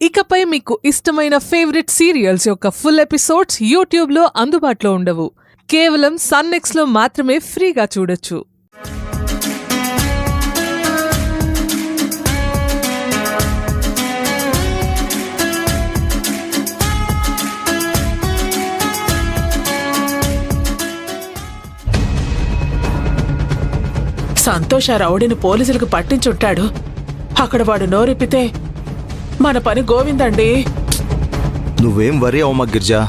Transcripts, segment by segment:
ఇకపై మీకు ఇష్టమైన ఫేవరెట్ సీరియల్స్ యొక్క ఫుల్ ఎపిసోడ్స్ యూట్యూబ్లో అందుబాటులో ఉండవు. కేవలం సన్నెక్స్లో మాత్రమే ఫ్రీగా చూడొచ్చు. సంతోష్ ఆ రౌడీని పోలీసులకు పట్టించుంటాడు. అక్కడ వాడు నోరెప్పితే మన పని గోవిందండి. నువ్వేం వరి అవమ్మా గిరిజా.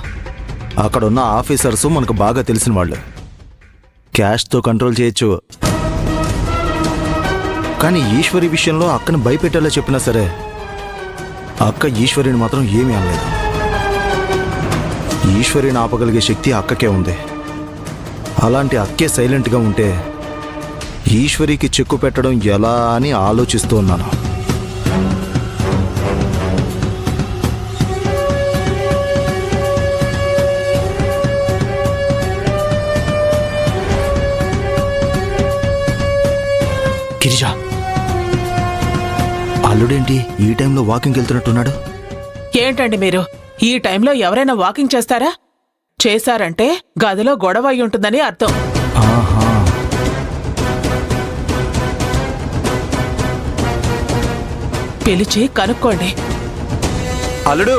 అక్కడున్న ఆఫీసర్స్ మనకు బాగా తెలిసిన వాళ్ళు. క్యాష్తో కంట్రోల్ చేయొచ్చు. కానీ ఈశ్వరి విషయంలో అక్కను భయపెట్టేలా చెప్పినా సరే అక్క ఈశ్వరిని మాత్రం ఏమీ అనలేదు. ఈశ్వరిని ఆపగలిగే శక్తి అక్కకే ఉంది. అలాంటి అక్కే సైలెంట్గా ఉంటే ఈశ్వరికి చెక్కు పెట్టడం ఎలా అని ఆలోచిస్తూ ఉన్నాను. గిరిజా, అల్లుడేంటి ఈ టైంలో వాకింగ్కి వెళ్తున్నట్టున్నాడు? ఏంటండి మీరు ఈ టైంలో ఎవరైనా వాకింగ్ చేస్తారా? చేశారంటే గదిలో గొడవ అయి ఉంటుందని అర్థం. ఆహా, పిలిచి కనుక్కోండి. అల్లుడు,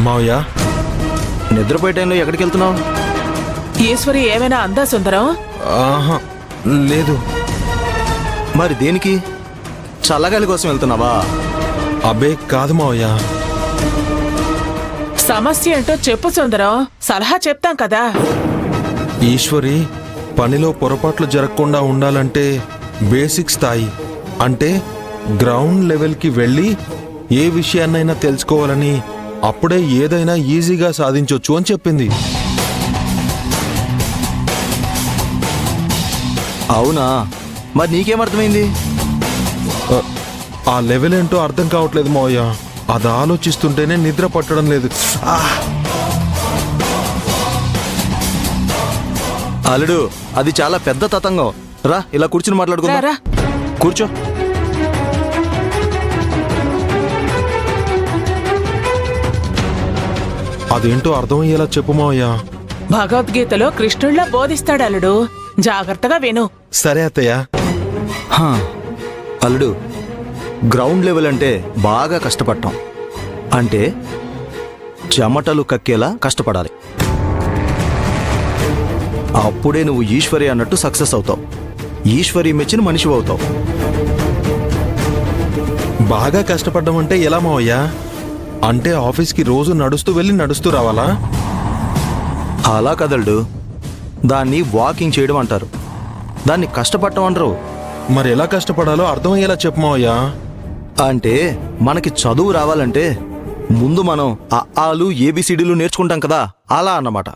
మావయ్య, నిద్రపోయే టైంలో ఎక్కడికి వెళ్తున్నావు? ఈశ్వరి ఏమైనా అందా సుందరం? ఆహా లేదు. మరి దేనికి? చల్లగాలి కోసం వెళ్తున్నావా? అబ్బే కాదు మావయ్య. సమస్య ఏంటో చెప్పు సుందరం, సలహా చెప్తాం కదా. ఈశ్వరి పనిలో పొరపాట్లు జరగకుండా ఉండాలంటే బేసిక్ స్థాయి అంటే గ్రౌండ్ లెవెల్కి వెళ్ళి ఏ విషయాన్నైనా తెలుసుకోవాలని, అప్పుడే ఏదైనా ఈజీగా సాధించొచ్చు అని చెప్పింది. అవునా? మరి నీకేమర్థమైంది? ఆ లెవెల్ ఏంటో అర్థం కావట్లేదు మావయ్య. అది ఆలోచిస్తుంటేనే నిద్ర పట్టడం లేదు. అల్లుడు, అది చాలా పెద్ద తతంగం. రా, ఇలా కూర్చుని మాట్లాడుకుందాం. రా. కూర్చో. అదేంటో అర్థమయ్యేలా చెప్పు మావయ్య. భగవద్గీతలో కృష్ణుళ్ళ బోధిస్తాడు అల్లుడు, జాగ్రత్తగా విను. సరే అత్తయ్య. హా, అల్లుడు, గ్రౌండ్ లెవెల్ అంటే బాగా కష్టపడటం. అంటే చెమటలు కక్కేలా కష్టపడాలి. అప్పుడే నువ్వు ఈశ్వరి అన్నట్టు సక్సెస్ అవుతావు. ఈశ్వరి మెచ్చిన మనిషి అవుతావు. బాగా కష్టపడ్డం అంటే ఎలా మావయ్య? అంటే ఆఫీస్కి రోజు నడుస్తూ వెళ్ళి నడుస్తూ రావాలా? అలా కదల్డు, దాన్ని వాకింగ్ చేయడం అంటారు. దాన్ని కష్టపడటం అంటారు. మరి ఎలా కష్టపడాలో అర్థమయ్యేలా చెప్పు మావయ్య. అంటే మనకి చదువు రావాలంటే ముందు మనం ఆలు ఏబిసిడీలు నేర్చుకుంటాం కదా, అలా అన్నమాట.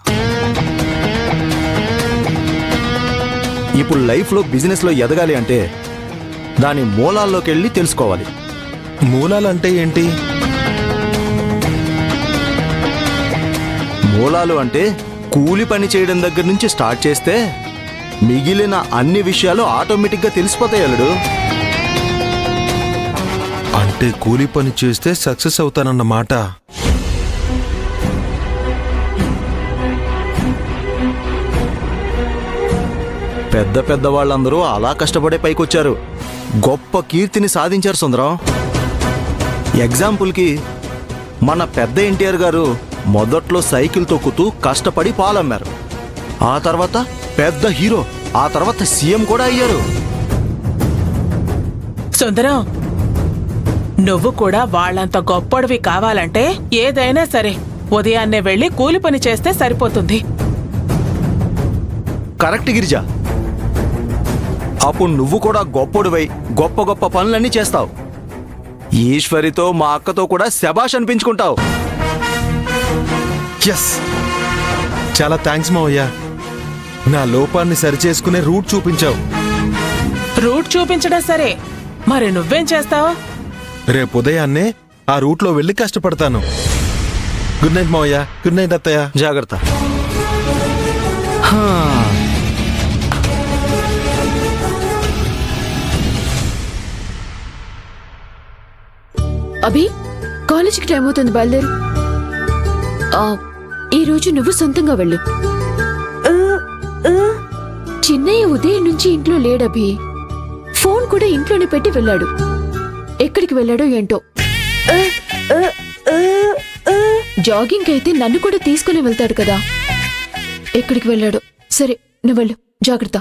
ఇప్పుడు లైఫ్లో బిజినెస్లో ఎదగాలి అంటే దాని మూలాల్లోకి వెళ్ళి తెలుసుకోవాలి. మూలాలంటే ఏంటి? మూలాలు అంటే కూలి పని చేయడం దగ్గర నుంచి స్టార్ట్ చేస్తే మిగిలిన అన్ని విషయాలు ఆటోమేటిక్గా తెలిసిపోతాయి అల్లుడు. అంటే కూలి పని చేస్తే సక్సెస్ అవుతానన్నమాట. పెద్ద పెద్ద వాళ్ళందరూ అలా కష్టపడే పైకొచ్చారు. గొప్ప కీర్తిని సాధించారు సుందరం. ఎగ్జాంపుల్కి మన పెద్ద ఎన్టీఆర్ గారు మొదట్లో సైకిల్ తొక్కుతూ కష్టపడి పాలమ్మారు. ఆ తర్వాత పెద్ద హీరో, ఆ తర్వాత సీఎం కూడా అయ్యారు. సుందరం, నువ్వు కూడా వాళ్ళంత గొప్పడివి కావాలంటే ఏదైనా సరే ఉదయాన్నే వెళ్ళి కూలి పని చేస్తే సరిపోతుంది. కరెక్ట్ గిరిజా. అప్పుడు నువ్వు కూడా గొప్పోడివై గొప్ప గొప్ప పనులన్నీ చేస్తావు. ఈశ్వరితో మా అక్కతో కూడా శభాష్ అనిపించుకుంటావు. ఎస్, చాలా థ్యాంక్స్ మావయ్య. నా లోపాన్ని సరిచేసుకునే రూట్ చూపించావు. రూట్ చూపించడం సరే, మరి నువ్వేం చేస్తావు? రేపు ఉదయాన్నే ఆ రూట్లో వెళ్ళి కష్టపడతాను. గుడ్ నైట్ మావయ్య. గుడ్ నైట్ అత్తయ్య. జాగ్రత్త. అభి, కాలేజీకి టైం అవుతుంది, బయలుదేరు. ఈరోజు నువ్వు సొంతంగా వెళ్ళు. చిన్నయ్య ఉదయం నుంచి ఇంట్లో లేడభి. ఫోన్ కూడా ఇంట్లోనే పెట్టి వెళ్ళాడు. ఎక్కడికి వెళ్ళాడో ఏంటో. జాగింగ్ అయితే నన్ను కూడా తీసుకుని వెళ్తాడు కదా. ఎక్కడికి వెళ్ళాడో. సరే, నువ్వు వెళ్ళు. జాగ్రత్త.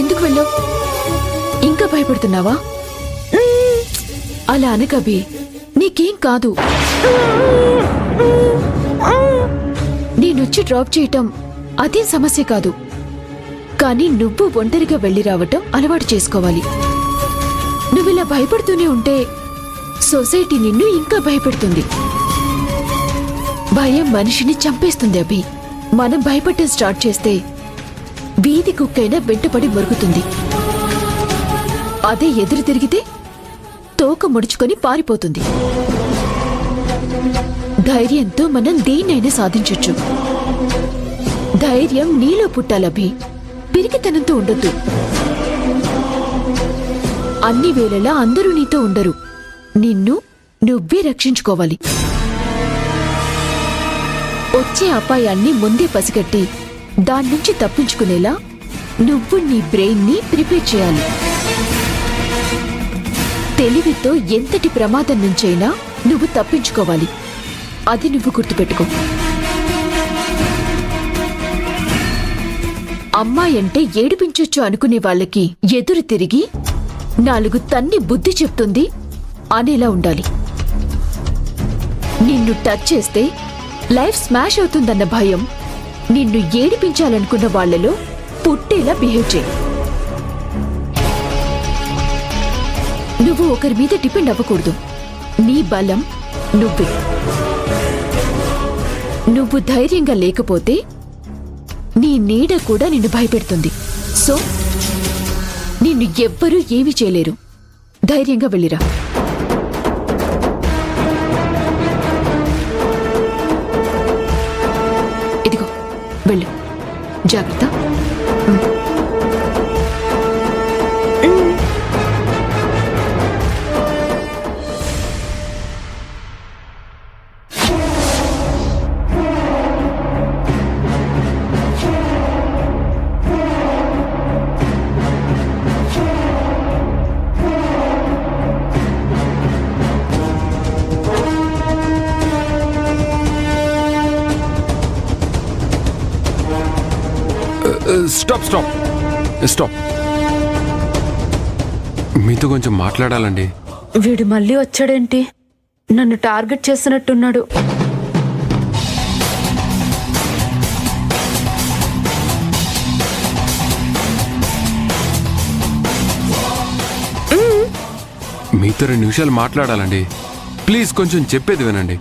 ఎందుకు వెళ్ళావు? ఇంకా భయపడుతున్నావా? అలా అనకబి, నీకేం కాదు. నేనొచ్చి డ్రాప్ చేయటం అదేం సమస్య కాదు. కానీ నువ్వు ఒంటరిగా వెళ్ళి రావటం అలవాటు చేసుకోవాలి. నువ్విలా భయపడుతూనే ఉంటే సొసైటీ నిన్ను ఇంకా భయపెడుతుంది. భయం మనిషిని చంపేస్తుంది అభి. మనం భయపడటం స్టార్ట్ చేస్తే వీధి కుక్కైనా వెంటపడి మరుగుతుంది. అదే ఎదురు తిరిగితే తోక ముడుచుకొని పారిపోతుంది. ధైర్యంతో మనం దేన్నైనా సాధించొచ్చు. ధైర్యం నీలో పుట్టాలభి, పిరికితనంతో ఉండొద్దు. అన్ని వేళలా అందరూ నీతో ఉండరు. నిన్ను నువ్వే రక్షించుకోవాలి. వచ్చే అపాయాన్ని ముందే పసిగట్టి దాన్నుంచి తప్పించుకునేలా నువ్వు నీ బ్రెయిన్ ని ప్రిపేర్ చేయాలి. తెలివితో ఎంతటి ప్రమాదం నుంచైనా నువ్వు తప్పించుకోవాలి. అది నువ్వు గుర్తుపెట్టుకో. అమ్మాయంటే ఏడిపించొచ్చు అనుకునే వాళ్ళకి ఎదురు తిరిగి 4 తన్ని బుద్ధి చెప్తుంది అనేలా ఉండాలి. నిన్ను టచ్ చేస్తే లైఫ్ స్మాష్ అవుతుందన్న భయం నిన్ను ఏడిపించాలనుకున్న వాళ్లలో పుట్టేలా బిహేవ్ చేయి. నువ్వు ఒకరి మీద డిపెండ్ అవ్వకూడదు. నీ బలం నువ్వే. నువ్వు ధైర్యంగా లేకపోతే నీ నీడ కూడా నిన్ను భయపెడుతుంది. సో నిన్ను ఎవ్వరూ ఏమీ చేయలేరు. ధైర్యంగా వెళ్ళిరా. ఇదిగో వెళ్ళు. జాగ్రత్త. Stop stop stop. మీతో కొంచెం మాట్లాడాలండి. వీడు మళ్ళీ వచ్చాడేంటి? నన్ను టార్గెట్ చేసినట్టున్నాడు. మీతో 2 నిమిషాలు మాట్లాడాలండి. ప్లీజ్ కొంచెం చెప్పేది వినండి.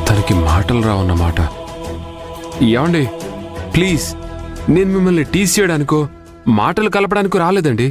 తనకి మాటలు రావన్నమాట. ఏమండి ప్లీజ్, నేను మిమ్మల్ని టీస్ చేయడానికో మాటలు కలపడానికో రాలేదండి.